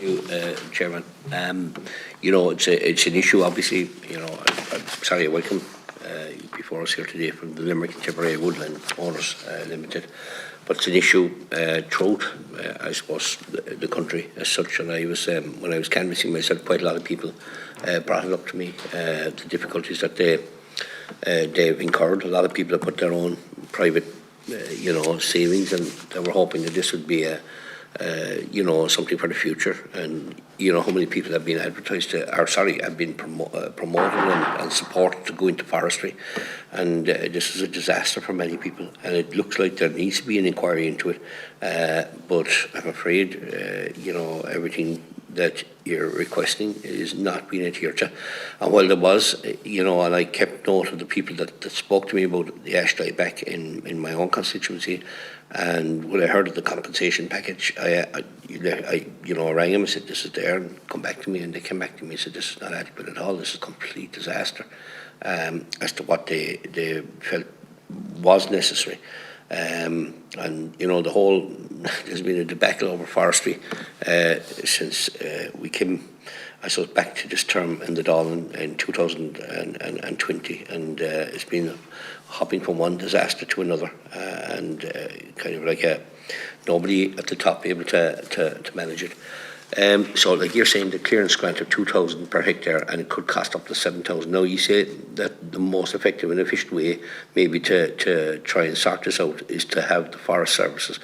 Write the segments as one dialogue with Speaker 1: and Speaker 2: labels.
Speaker 1: you, Chairman. You know, it's an issue, obviously. You know, I'm sorry, I welcome you before us here today from the Limerick and Tipperary Woodland Owners Limited. But it's an issue throughout, I suppose, the country as such. And I was, when I was canvassing myself, quite a lot of people brought it up to me, the difficulties that they've incurred. A lot of people have put their own private, you know, savings, and they were hoping that this would be you know, something for the future. And you know how many people have been advertised to, or sorry, have been promoted and supported to go into forestry, and this is a disaster for many people. And it looks like there needs to be an inquiry into it, but I'm afraid, you know, everything that you're requesting is not being adhered to. And while there was, you know, and I kept note of the people that spoke to me about the ash dieback in my own constituency, and when I heard of the compensation package, I you know, rang them and said, this is there, and come back to me, and they came back to me and said, this is not adequate at all, this is a complete disaster, as to what they felt was necessary. And you know, there's been a debacle over forestry since we came, I suppose, back to this term in the Dáil in 2020, and it's been hopping from one disaster to another, and kind of like nobody at the top able to manage it. So like you're saying, the clearance grant of 2,000 per hectare, and it could cost up to 7,000. Now you say that the most effective and efficient way maybe to try and sort this out is to have the Forest Services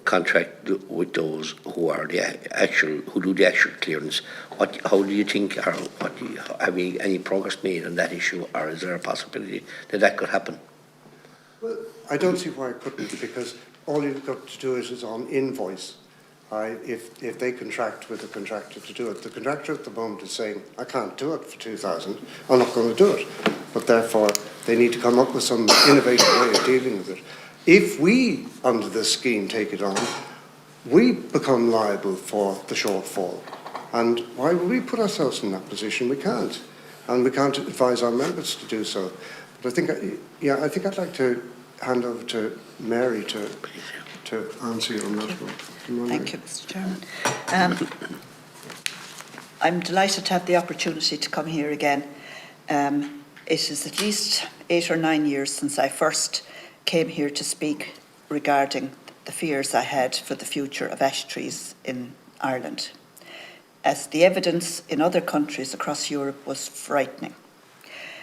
Speaker 1: contract with those who are who do the actual clearance. How do you think, or have you any progress made on that issue, or is there a possibility that could happen?
Speaker 2: Well, I don't see why it couldn't, because all you've got to do is on invoice. If they contract with the contractor to do it, the contractor at the moment is saying, I can't do it for 2,000, I'm not going to do it. But therefore, they need to come up with some innovative way of dealing with it. If we, under this scheme, take it on, we become liable for the shortfall. And why would we put ourselves in that position? We can't. And we can't advise our members to do so. But I think, I think I'd like to hand over to Mary to answer you on that one.
Speaker 3: Thank you, Mr. Chairman. I'm delighted to have the opportunity to come here again. It is at least 8 or 9 years since I first came here to speak regarding the fears I had for the future of ash trees in Ireland, as the evidence in other countries across Europe was frightening.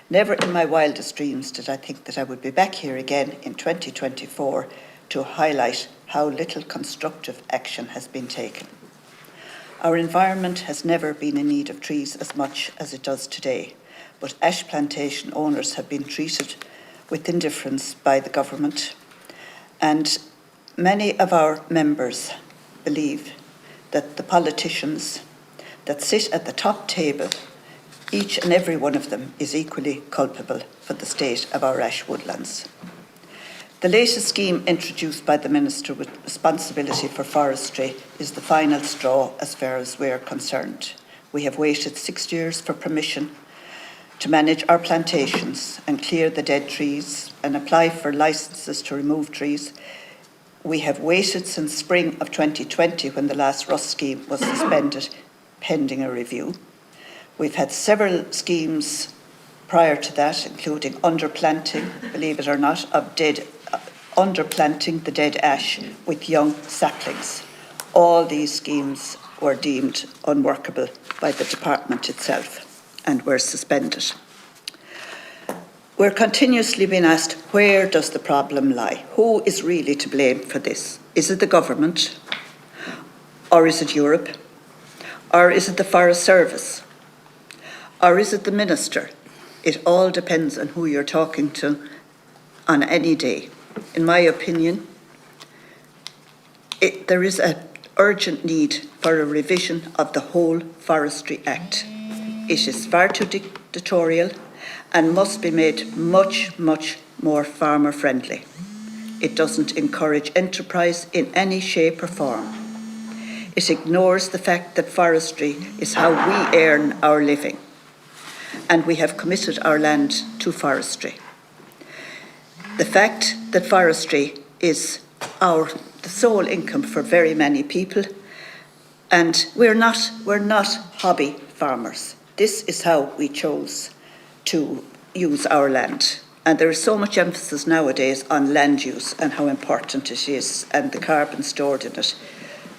Speaker 3: Never in my wildest dreams did I think that I would be back here again in 2024 to highlight how little constructive action has been taken. Our environment has never been in need of trees as much as it does today, but ash plantation owners have been treated with indifference by the government, and many of our members believe that the politicians that sit at the top table, each and every one of them, is equally culpable for the state of our ash woodlands. The latest scheme introduced by the Minister with responsibility for forestry is the final straw as far as we are concerned. We have waited 6 years for permission to manage our plantations and clear the dead trees and apply for licences to remove trees. We have waited since spring of 2020, when the last rust scheme was suspended pending a review. We've had several schemes prior to that, including underplanting, believe it or not, of underplanting the dead ash with young saplings. All these schemes were deemed unworkable by the department itself and were suspended. We're continuously being asked, where does the problem lie? Who is really to blame for this? Is it the government? Or is it Europe? Or is it the Forest Service? Or is it the Minister? It all depends on who you're talking to on any day. In my opinion, there is an urgent need for a revision of the whole Forestry Act. It is far too dictatorial and must be made much, much more farmer friendly. It doesn't encourage enterprise in any shape or form. It ignores the fact that forestry is how we earn our living, and we have committed our land to forestry. The fact that forestry is the sole income for very many people And we're not hobby farmers. This is how we chose to use our land. And there is so much emphasis nowadays on land use and how important it is and the carbon stored in it.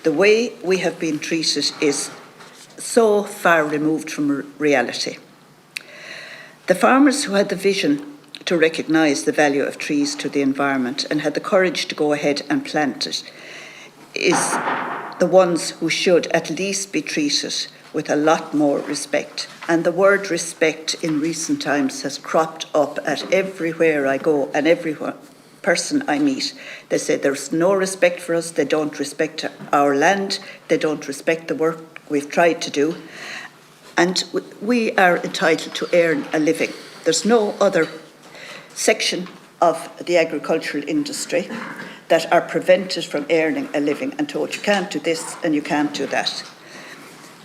Speaker 3: The way we have been treated is so far removed from reality. The farmers who had the vision to recognise the value of trees to the environment and had the courage to go ahead and plant it is the ones who should at least be treated with a lot more respect. And the word respect in recent times has cropped up at everywhere I go and every person I meet. They say there's no respect for us, they don't respect our land, they don't respect the work we've tried to do. And we are entitled to earn a living. There's no other section of the agricultural industry that are prevented from earning a living and told you can't do this and you can't do that.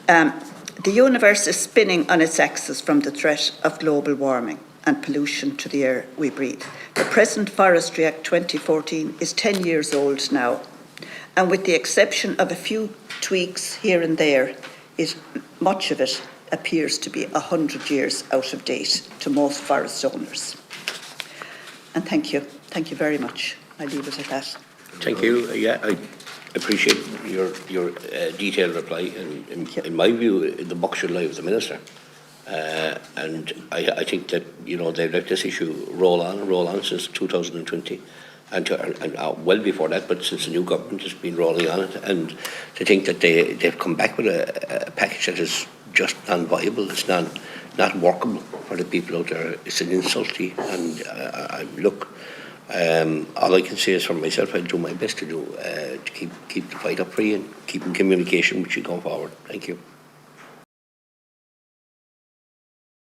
Speaker 3: The universe is spinning on its axis from the threat of global warming and pollution to the air we breathe. The present Forestry Act 2014 is 10 years old now, and with the exception of a few tweaks here and there, much of it appears to be 100 years out of date to most forest owners. And thank you very much. I leave it at that.
Speaker 1: Thank you. Yeah, I appreciate your detailed reply. And in my view, the buck should lie with the minister. And I think that they've let this issue roll on since 2020, and well before that. But since the new government has been rolling on it, and to think that they've come back with a package that is just non-viable, it's not workable for the people out there. It's an insult. And look. All I can say is for myself, I'll do my best to keep the fight up for you and keep in communication with you going forward. Thank you.